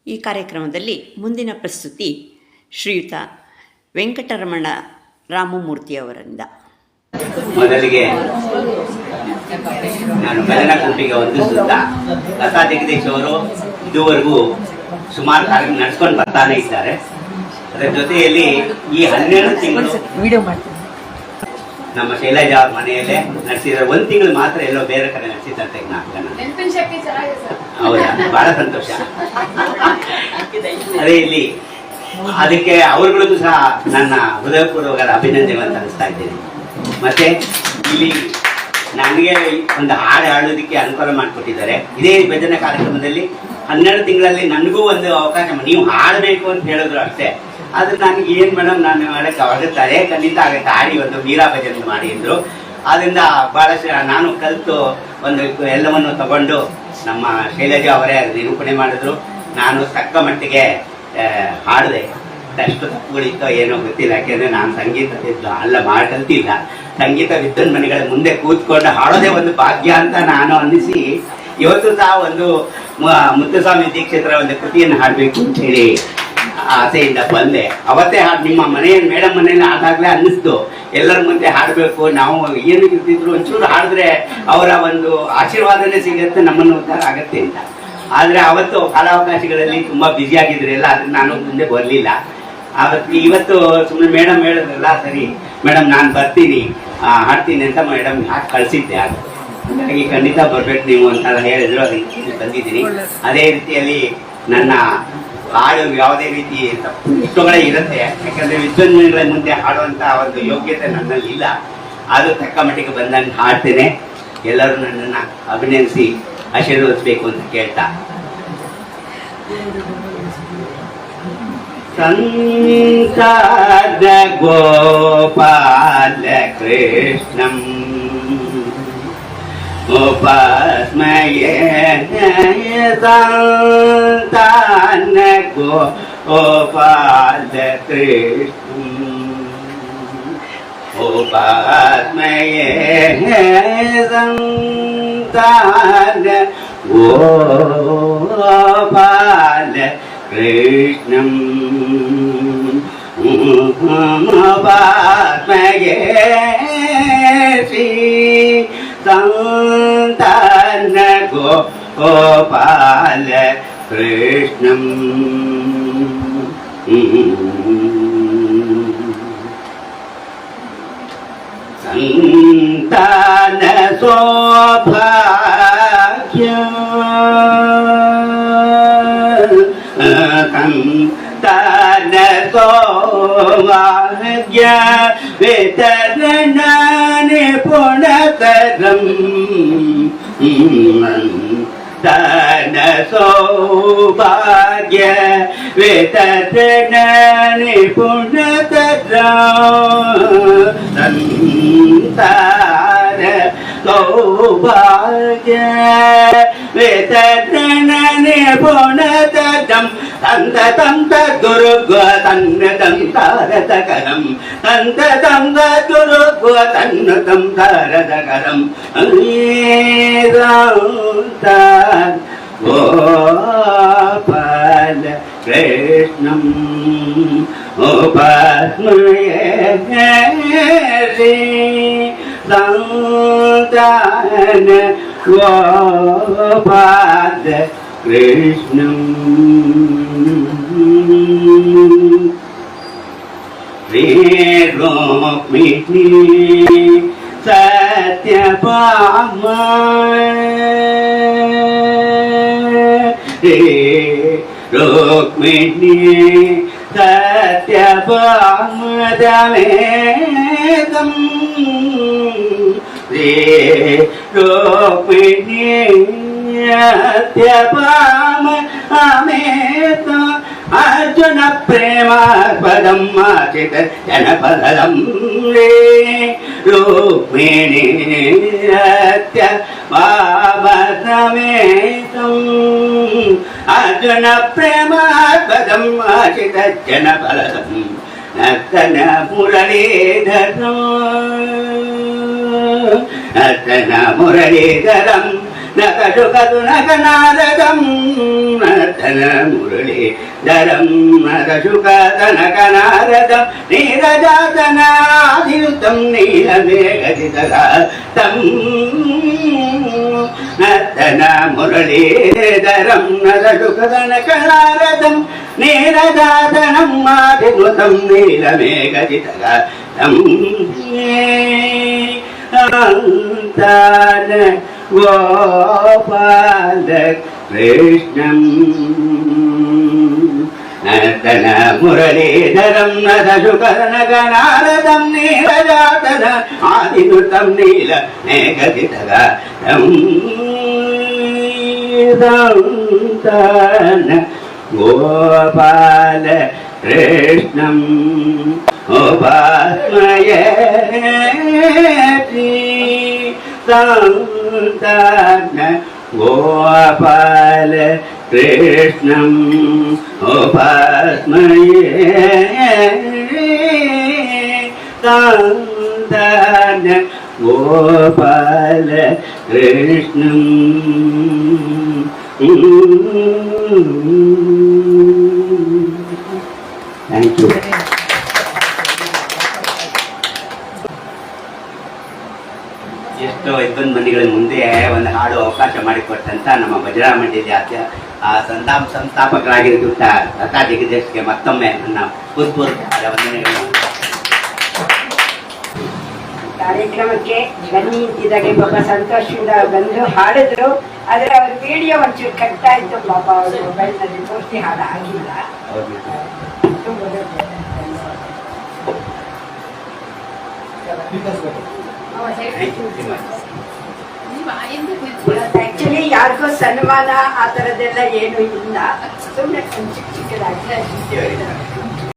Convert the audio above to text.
ಈ ಕಾರ್ಯಕ್ರಮದಲ್ಲಿ ಮುಂದಿನ ಪ್ರಸ್ತುತಿ ಶ್ರೀಯುತ ವೆಂಕಟರಮಣ ರಾಮಮೂರ್ತಿಯವರಿಂದ. ಮೊದಲಿಗೆ ನಾನು ಭಜನಾ ಗುಂಪಿಗೆ ವಂದಿಸುತ್ತಾ, ಲತಾ ಜಗದೀಶ್ ಅವರು ಇದುವರೆಗೂ ಸುಮಾರು ಕಾರ್ಯಕ್ರಮ ನಡೆಸ್ಕೊಂಡು ಬರ್ತಾನೆ ಇದ್ದಾರೆ. ಅದರ ಜೊತೆಯಲ್ಲಿ ಈ 12 ತಿಂಗಳು ನಮ್ಮ ಶೈಲಜಾ ಅವ್ರ ಮನೆಯಲ್ಲೇ ನಡೆಸಿದ್ರೆ. 1 ತಿಂಗಳು ಮಾತ್ರ ಎಲ್ಲೋ ಬೇರೆ ಕಡೆ ನಡೆಸಿದಂತೆ ನಾಟಕನ. ಹೌದಾ, ಬಹಳ ಸಂತೋಷ. ಅದೇ ಇಲ್ಲಿ ಅದಕ್ಕೆ ಅವರುಗಳಿಗೂ ಸಹ ನನ್ನ ಹೃದಯಪೂರ್ವಕ ಅಭಿನಂದನೆಗಳನ್ನು ಸಲ್ಲಿಸ್ತಾ ಇದ್ದೇನೆ. ಮತ್ತೆ ಇಲ್ಲಿ ನನಗೆ ಒಂದು ಹಾಡು ಹಾಡೋದಕ್ಕೆ ಅನುಕೂಲ ಮಾಡಿಕೊಟ್ಟಿದ್ದಾರೆ. ಇದೇ ಭಜನೆ ಕಾರ್ಯಕ್ರಮದಲ್ಲಿ 12 ತಿಂಗಳಲ್ಲಿ ನನಗೂ ಒಂದು ಅವಕಾಶ, ನೀವು ಹಾಡಬೇಕು ಅಂತ ಹೇಳಿದ್ರು ಅಷ್ಟೇ. ಆದ್ರೆ ನನಗೆ ಏನ್ ಮೇಡಮ್, ನಾನು ಮಾಡಕ್ಕೆ ಆಗುತ್ತಾರೆ, ಖಂಡಿತ ಆಗುತ್ತೆ, ಹಾಡಿ ಒಂದು ಮೀರಾ ಭಜನೆ ಮಾಡಿ ಅಂದ್ರು. ಆದ್ರಿಂದ ಬಹಳಷ್ಟು ನಾನು ಕಲಿತು ಒಂದು ಎಲ್ಲವನ್ನು ತಗೊಂಡು ನಮ್ಮ ಶೈಲಜಾ ಅವರೇ ನಿರೂಪಣೆ ಮಾಡಿದ್ರು. ನಾನು ತಕ್ಕ ಮಟ್ಟಿಗೆ ಹಾಡಿದೆ. ಅಷ್ಟು ತಪ್ಪುಗಳಿತ್ತೋ ಏನೋ ಗೊತ್ತಿಲ್ಲ, ಯಾಕೆಂದ್ರೆ ನಾನು ಸಂಗೀತ ಕಲ್ತಿಲ್ಲ. ಸಂಗೀತ ವಿದ್ವಾನ್ ಮನೆಗಳ ಮುಂದೆ ಕೂತ್ಕೊಂಡು ಹಾಡೋದೇ ಒಂದು ಭಾಗ್ಯ ಅಂತ ನಾನು ಅನ್ನಿಸಿ ಇವತ್ತು ಸಹ ಒಂದು ಮುತ್ತುಸ್ವಾಮಿ ದೀಕ್ಷಿತರ ಒಂದು ಕೃತಿಯನ್ನು ಹಾಡಬೇಕು ಅಂತ ಹೇಳಿ ಆಸೆಯಿಂದ ಬಂದೆ. ಅವತ್ತೇ ನಿಮ್ಮ ಮೇಡಮ್ ಮನೆಯಲ್ಲಿ ಆದಾಗ್ಲೇ ಅನ್ನಿಸ್ತು, ಎಲ್ಲರ ಮುಂದೆ ಹಾಡಬೇಕು, ನಾವು ಏನು ಇರ್ತಿದ್ರು ಒಂಚೂರು ಹಾಡಿದ್ರೆ ಅವರ ಒಂದು ಆಶೀರ್ವಾದನೆ ಸಿಗುತ್ತೆ, ನಮ್ಮನ್ನು ಉದ್ಧಾರ ಆಗತ್ತೆ ಅಂತ. ಆದ್ರೆ ಅವತ್ತು ಕಾಲಾವಕಾಶಗಳಲ್ಲಿ ತುಂಬಾ ಬ್ಯುಸಿ ಆಗಿದ್ರಲ್ಲ, ಅದನ್ನ ನಾನು ಮುಂದೆ ಬರಲಿಲ್ಲ. ಇವತ್ತು ಸುಮ್ಮನೆ ಮೇಡಮ್ ಹೇಳಿದ್ರಲ್ಲ, ಸರಿ ಮೇಡಮ್ ನಾನು ಬರ್ತೀನಿ ಹಾಡ್ತೀನಿ ಅಂತ ಮೇಡಮ್ ಹಾಕಿ ಕಳಿಸಿದ್ದೆ. ಹಾಗಾಗಿ ಖಂಡಿತ ಬರ್ಬೇಕು ನೀವು ಅಂತ ಹೇಳಿದ್ರು, ಅದಕ್ಕೆ ಬಂದಿದ್ದೀನಿ. ಅದೇ ರೀತಿಯಲ್ಲಿ ನನ್ನ ಹಾಡು ಯಾವುದೇ ರೀತಿ ಇಷ್ಟಗಳೇ ಇರುತ್ತೆ, ಯಾಕಂದ್ರೆ ವಿದ್ವಾಂಸಗಳ ಮುಂದೆ ಹಾಡುವಂತ ಒಂದು ಯೋಗ್ಯತೆ ನನ್ನಲ್ಲಿ ಇಲ್ಲ. ಅದು ತಕ್ಕ ಮಟ್ಟಿಗೆ ಬಂದಂಗೆ ಹಾಡ್ತೇನೆ. ಎಲ್ಲರೂ ನನ್ನನ್ನು ಅಭಿನಂದಿಸಿ ಆಶೀರ್ವದಿಸಬೇಕು ಅಂತ ಕೇಳ್ತಾ, ಸಂತಾದ ಗೋಪಾಲ ಕೃಷ್ಣಂ ಉಪಾಸ್ಮಯೇ ಸಂತಾನ ಗೋಪಾಲ ಕೃಷ್ಣಂ ಉಪಾಸ್ಮಯೇ ಸಂತಾನ ಗೋಪಾಲ ಕೃಷ್ಣಂ ಉಪಾಸ್ಮಯೇ ಶ್ರೀ ಸಂತಾನ ಗೋಪಾಲ ಕೃಷ್ಣಂ ಸಂತಾನ ಸೌಭಾಗ್ಯ ಸಂತಾನ ಸೌಭಾಗ್ಯ ವಿತರಣ ನಿಪುಣತರಂ ಸಂತಾನ ಸೌಭಾಗ್ಯ ವಿತರಣ ನಿಪುಣತರಂ ಸಂತಾನ ಸೌಭಾಗ್ಯ ವಿತರಣ ನಿಪುಣತರಂ ತಂತ ದುರ್ಗ ತನ್ನ ತಂತಾರತಕರಂ ತಂತ ದುರ್ಗ ತನ್ನ ತಂತಾರತಕರಂ ಗೋಪಾಲ ಕೃಷ್ಣಂ ಉಪಾಸ್ಮಯೇ ಸಂತಾನ ಗೋಪಾಲ ಕೃಷ್ಣಂ ರುಕ್ಮಿಣಿ ಸತ್ಯಭಾಮ ರುಕ್ಮಿಣಿ ಸತ್ಯಭಾಮ ದಮೇಕಂ ರುಕ್ಮಿಣಿ ಸತ್ಯಭಾಮ ಅಮೇತ ಅರ್ಜುನ ಪ್ರೇಮಾಸ್ಪದಂ ಆಚಿತ ಜನಪದಂ ರೇ ರುಕ್ಮಿಣಿ ಸತ್ಯಭಾಮ ಸಮೇತಂ ಅರ್ಜುನ ಪ್ರೇಮಾಸ್ಪದಂ ಆಚಿತ ಜನಪದಂ ನರ್ತನ ಮುರಳೀಧರಂ ನರ್ತನ ಮುರಳೀಧರಂ ನಕಶುಕದುನಕನಾರದಂ ನರ್ತನ ಮುರಳಿ ಧರಂ ನಕಶುಕದನಕನಾರದಂ ನೀರಜಾತನಾದಿಯುತಂ ನೀಲಮೇಘಜಿತಗಾತಂ ನರ್ತನ ಮುರಳೀಧರಂ ನಕಶುಕದನಕನಾರದಂ ನೀರಜಾತನಂ ಆದಿನುತಂ ನೀಲಮೇಘಜಿತಗಾತಂ ಅಂತಾನ ಗೋಪಾಲ ಕೃಷ್ಣಂ ನರ್ತನ ಮುರಳೀಧರಂ ನದಶುಕರನಗನಾರದಂ ನೀರಜಾತನ ಆದಿನುತಂ ನೀಲ ಮೇಘಜಿತಗಾತಂ ಸಂತಾನ ಗೋಪಾಲ ಕೃಷ್ಣಂ ಉಪಾಸ್ಮಯೇತಿ ಸಂತಾನ ಗೋಪಾಲ ಕೃಷ್ಣಂ ಉಪಾಸ್ಮಯೇ ಸಂತಾನ ಗೋಪಾಲ ಕೃಷ್ಣಂ ಥ್ಯಾಂಕ್ ಯು. ಎಷ್ಟೋ ಇಬ್ಬಂದು ಮಂದಿಗಳ ಮುಂದೆ ಒಂದು ಹಾಡು ಅವಕಾಶ ಮಾಡಿಕೊಟ್ಟಂತ ನಮ್ಮ ಭಜನಾ ಮಂಡಳಿಯ ಸಂಸ್ಥಾಪಕರಾಗಿರುತ್ತ ಲತಾ ಜಗದೀಶ್ಗೆ ಮತ್ತೊಮ್ಮೆ ನನ್ನ ಹೃತ್ಪೂರ್ವಕವಾದ ವಂದನೆಗಳು. ಕಾರ್ಯಕ್ರಮಕ್ಕೆ ಬನ್ನಿ ಅಂತಿದ್ದಾಗೆ ಪಾಪ ಸಂತೋಷದಿಂದ ಬಂದು ಹಾಡಿದ್ರು. ಆದ್ರೆ ಅವ್ರ ವಿಡಿಯೋ ಒಂಚೂರು ಕಟ್ತಾ ಇತ್ತು ಪಾಪ, ಅವರು ಮೊಬೈಲ್ನಲ್ಲಿ ಪೂರ್ತಿ ಹಾಡು ಆಗಿಲ್ಲ. ಆಕ್ಚುಲಿ ಯಾರಿಗೂ ಸನ್ಮಾನ ಆ ತರದೆಲ್ಲ ಏನು ಇಲ್ಲ, ಸುಮ್ಮನೆ ಚಿಕ್ಕ ಚಿಕ್ಕದಾಗಿ